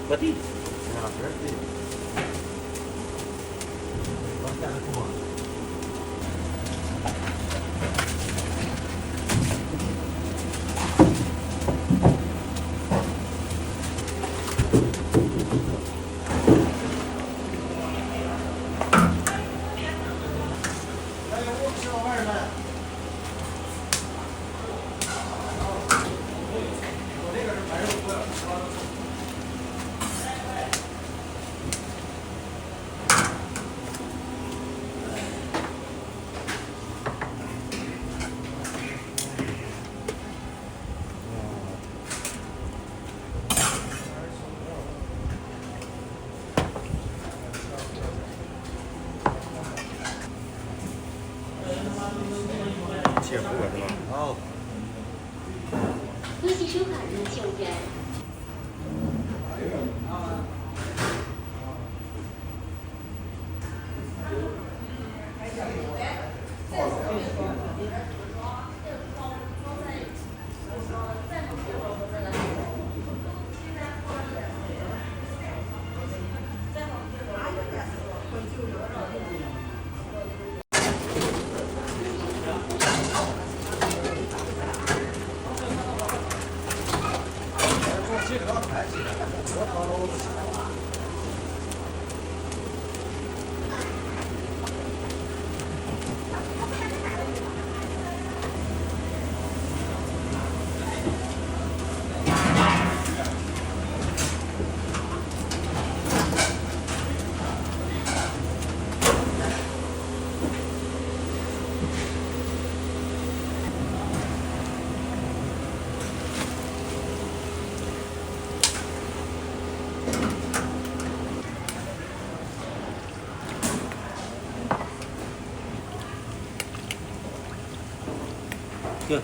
Berarti? Ya, berarti. Baca semua.科技收卡入救援。 끝.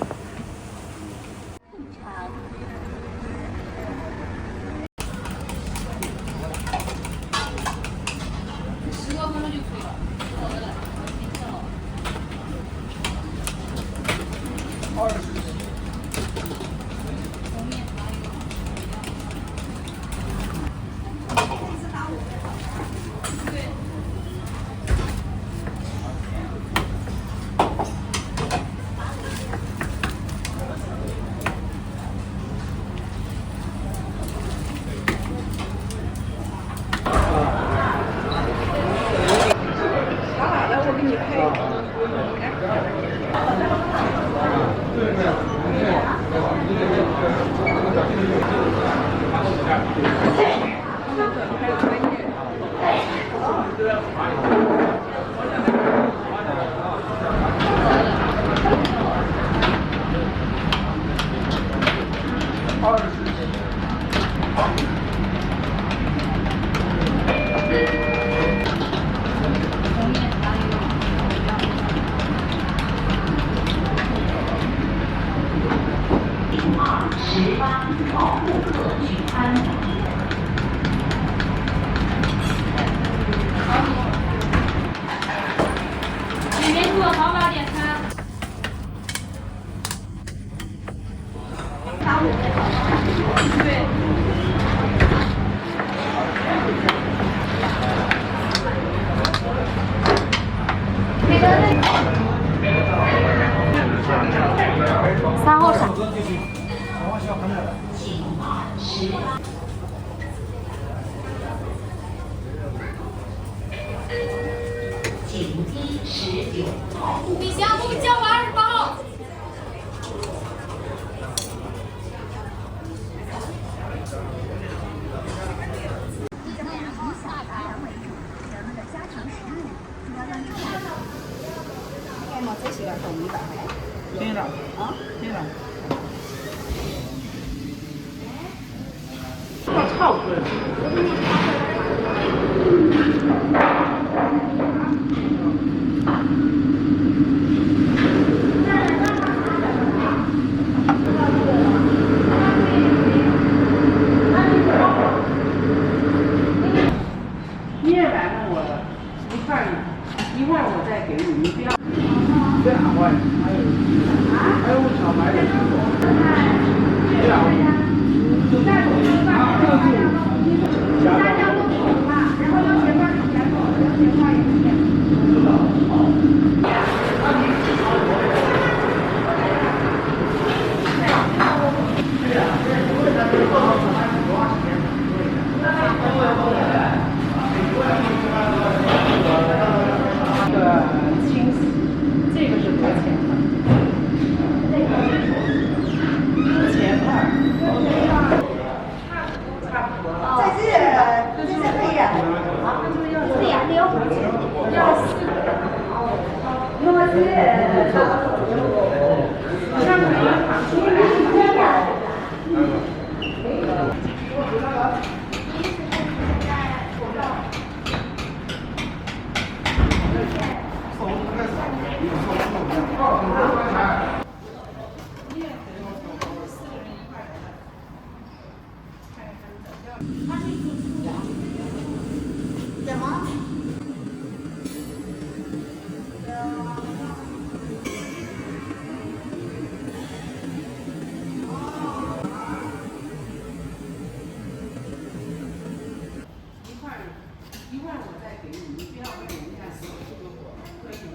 里面做好了点餐。对。3号闪。冰箱给我们叫完28号。最喜欢红米吧？对了，啊，对了。我操！捏完了我一会儿我再给你，你不要。这俩坏，还有小白的苹果，这俩。大家都懂了，然后要结花以前懂，要结花也是这样。这个清洗，这个是多钱的？2,200。这是可以啊，对呀，得要付钱，要4个。我怎么？一会儿我再给你，你不要跟人家说，可以吧？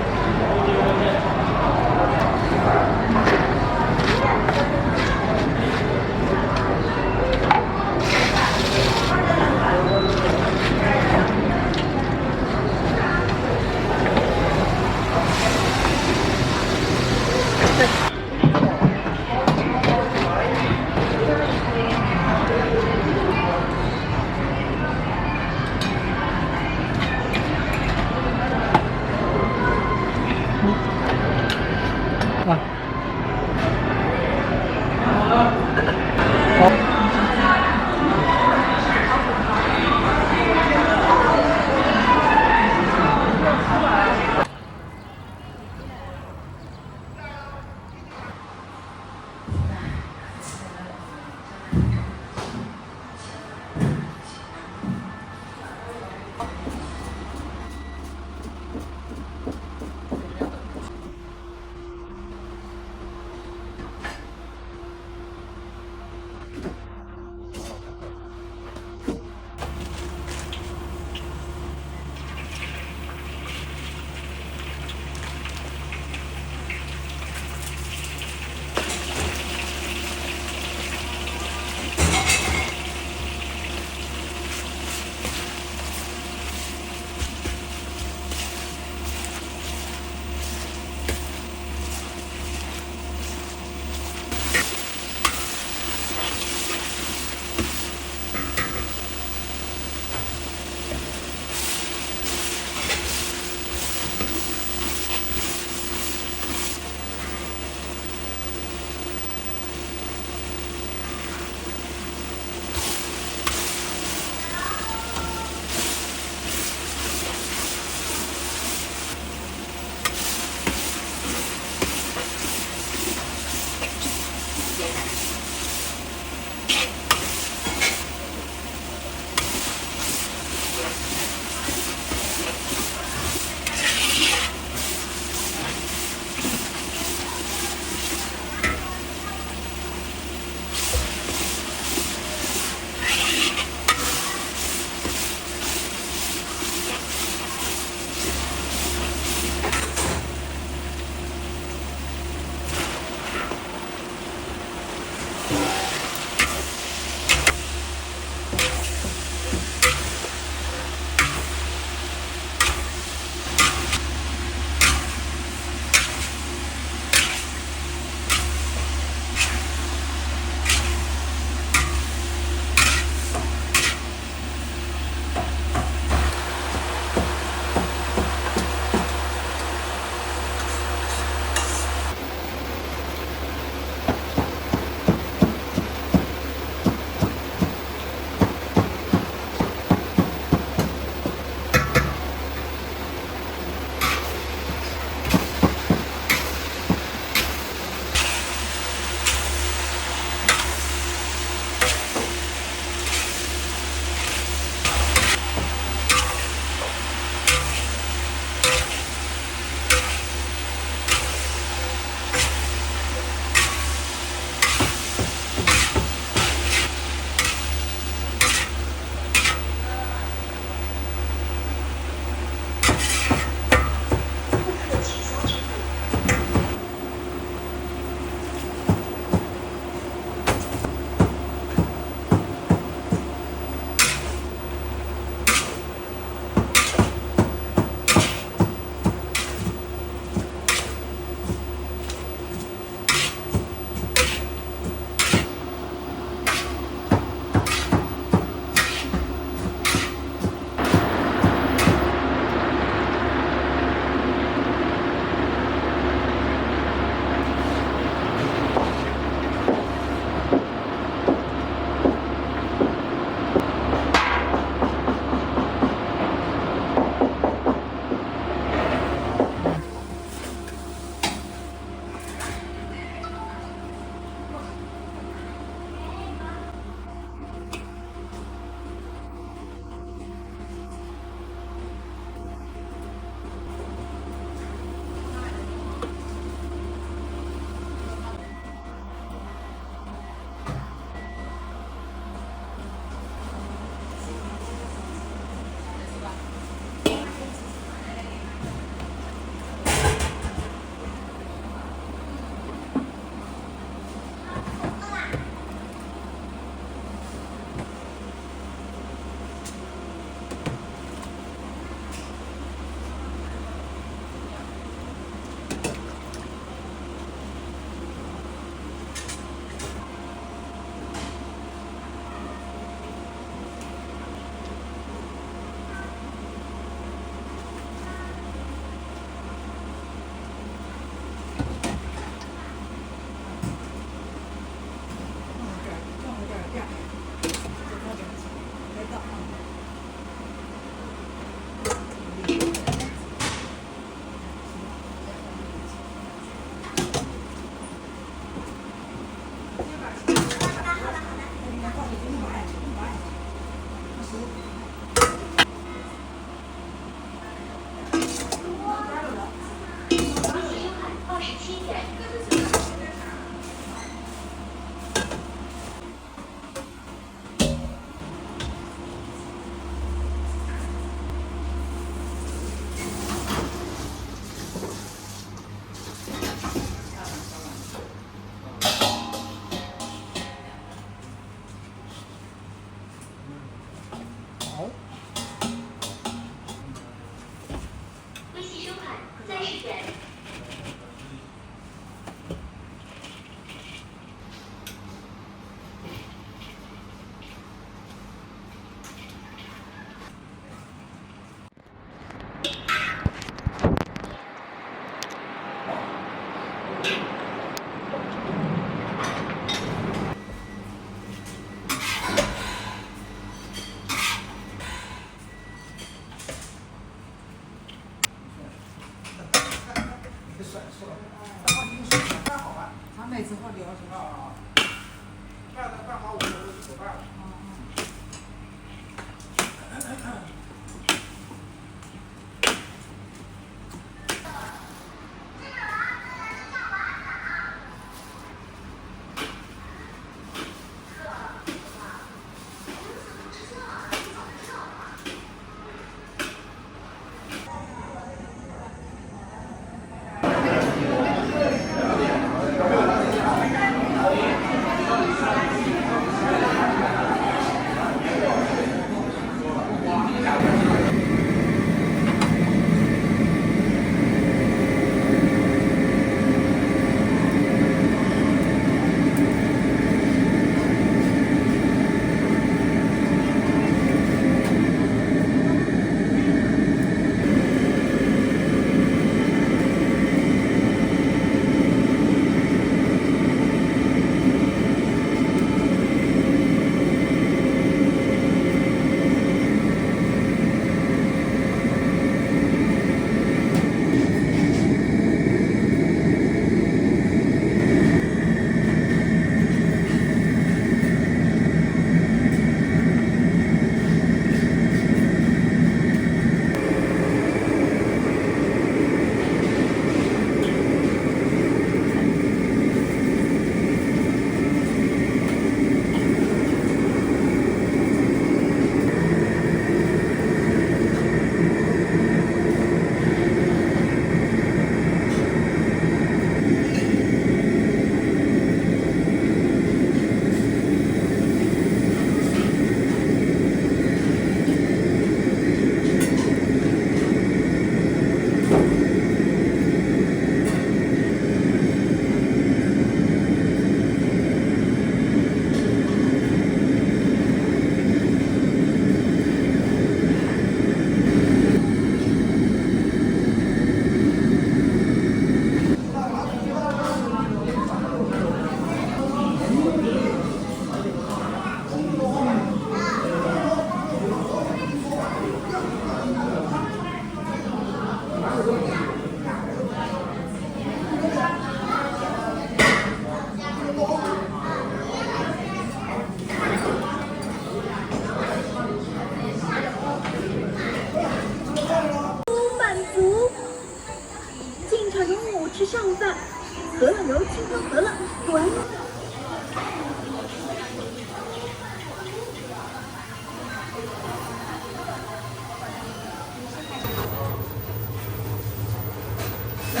4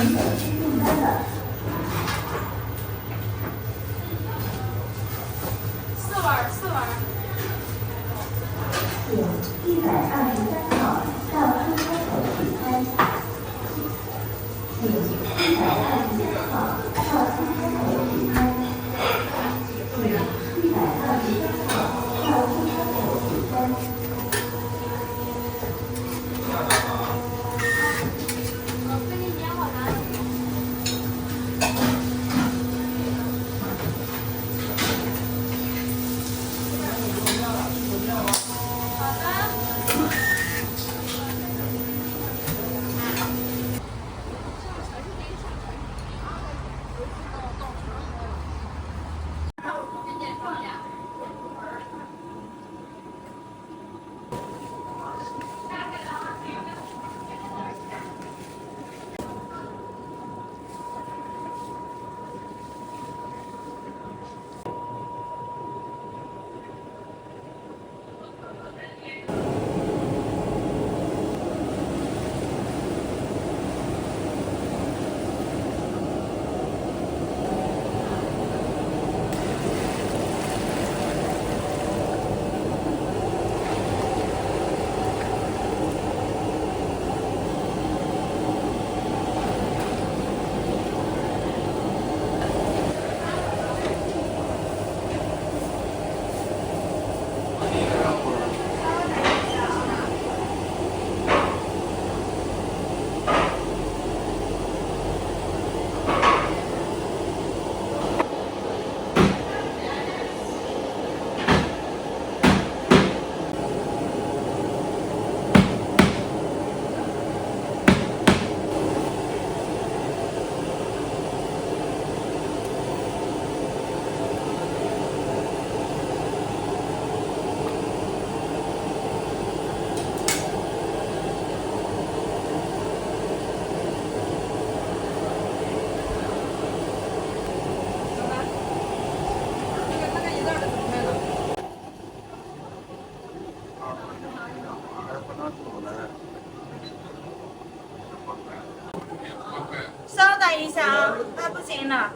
碗。123号到出开口取餐。请123号到出开口取餐。请123号到出开口取餐。我跟你讲好了。稍等一下啊，快不行了。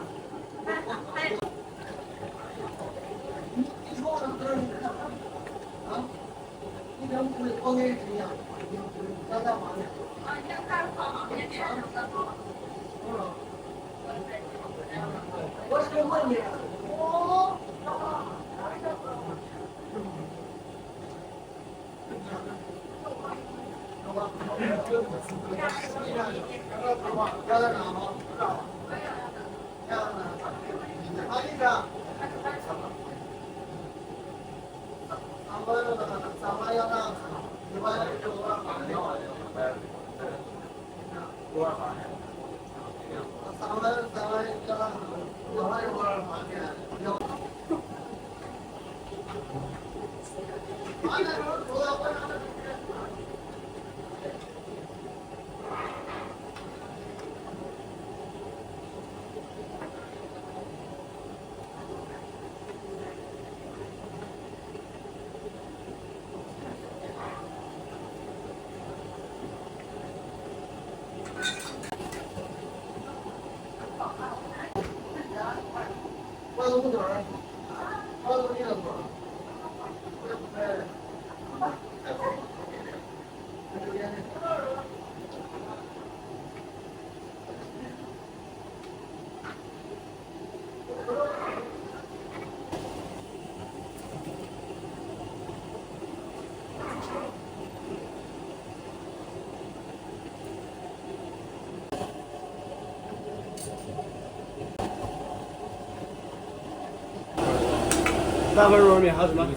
那份肉面还有什么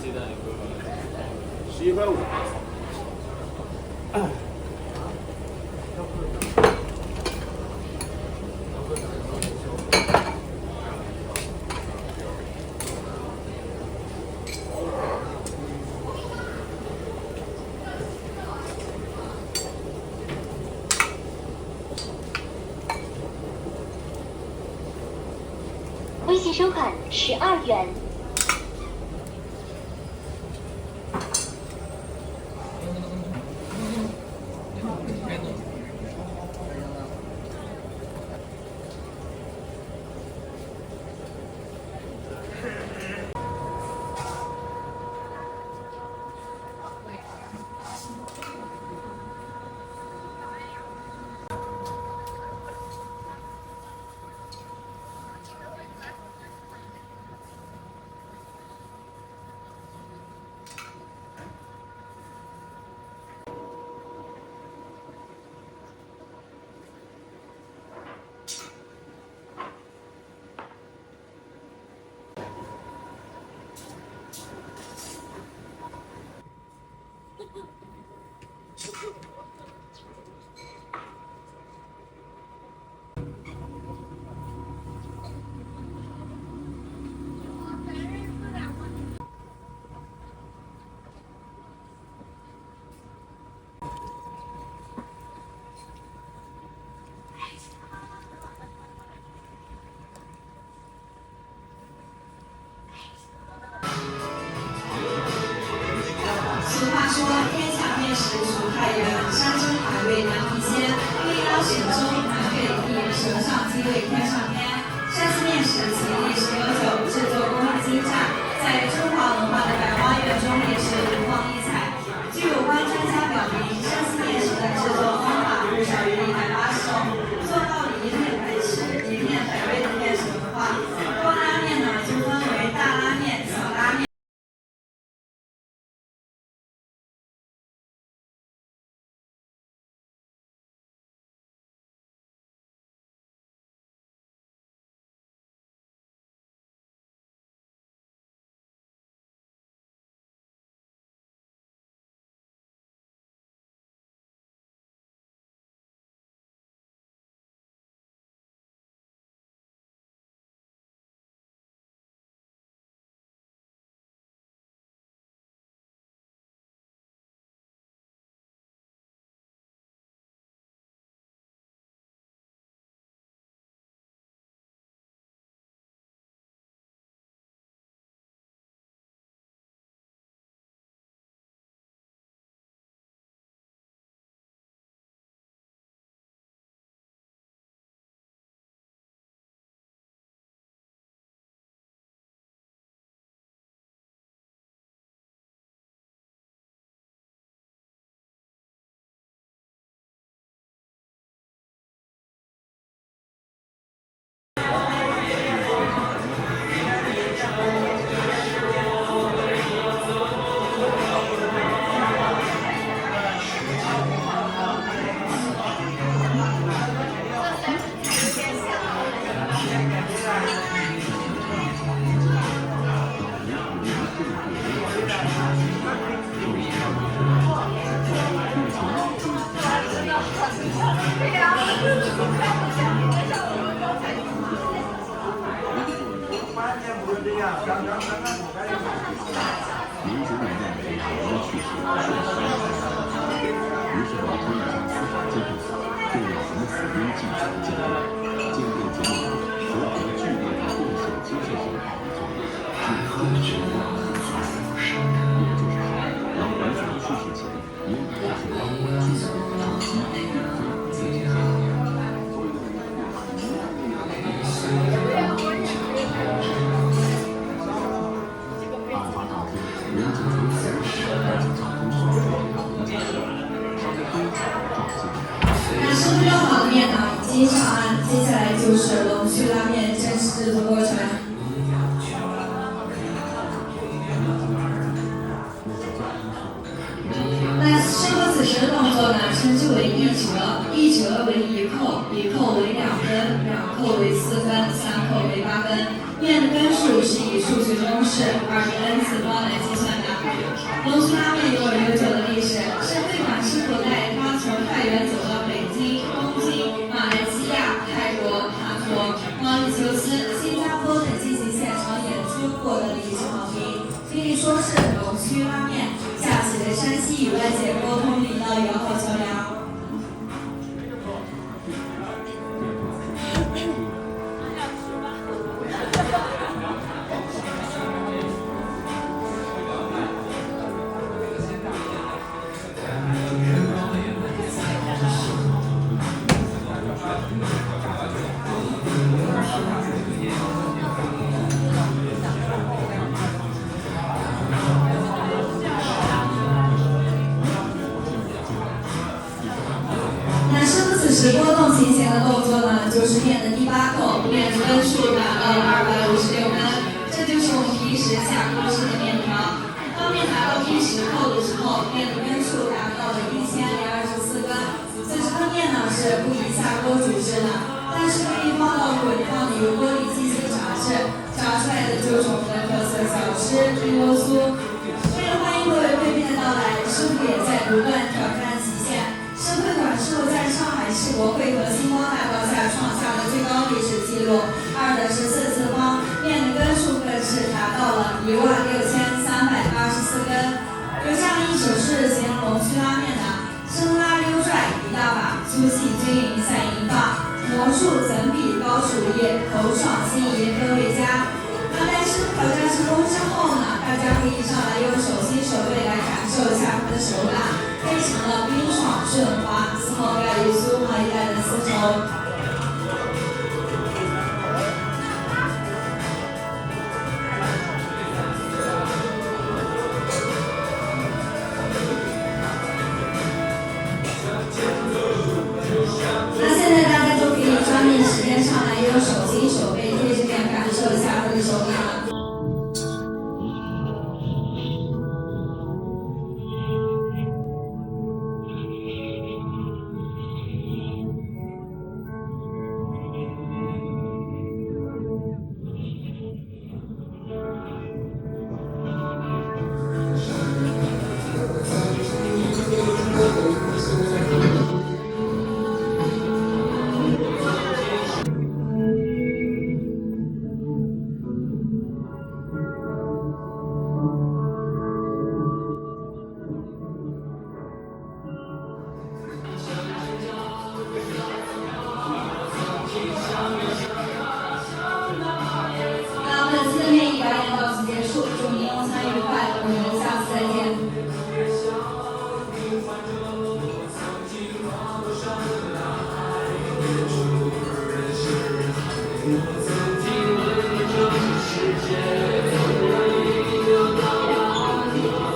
？1150。微信收款12元。俗话说，天下面食出太原，山珍海味难提鲜。一捞神州南北地，舌上机味天上天。山西面食其历史悠久，制作工艺精湛，在中华文化的百花园中也是独放异彩。据有关专家表明，山西面食的制作方法不少于180种，做到一面白吃，一面百味的面食文化。多拉面呢，就分为大拉面、小拉面。那生热好的面呢，已经上岸，接下来就是龙须拉面正式制作过程。那师傅此时的动作呢，称之为一折，一折为一扣，一扣为2根，两扣为4根，三扣为8根。面的根数是以数学公式2n次方来计算的。龙须拉面有悠久的历史，是会馆师傅带他从太原走到北京、东京、马来西亚、泰国、韩国、毛里求斯、新加坡等进行现场演出过的历史好评，可以说是龙须拉面架起了山西与外界沟通的一道友好桥梁。此波动琴弦的动作呢，就是面的第8扣，面的根数达到了256根，这就是我们平时下锅吃的面条。当面达到第10扣的时候，面的根数达到了1024根。此时的面呢是不宜下锅煮制的，但是可以放到滚烫的油锅里进行炸制，炸出来的就是我们的特色小吃地锅酥。为了欢迎各位贵宾的到来，师傅也在不断挑战极限。是会馆师傅在上海世博会和星光大道下创下的最高历史记录，2的14次方，面的根数更是达到了16384根。有这样一首诗形容龙须拉面的：生拉溜拽一大把，粗细均匀散银发，魔术怎比高厨艺，口爽心仪风味佳。那在师傅挑战成功之后呢，大家可以上来用手心手背来感受一下后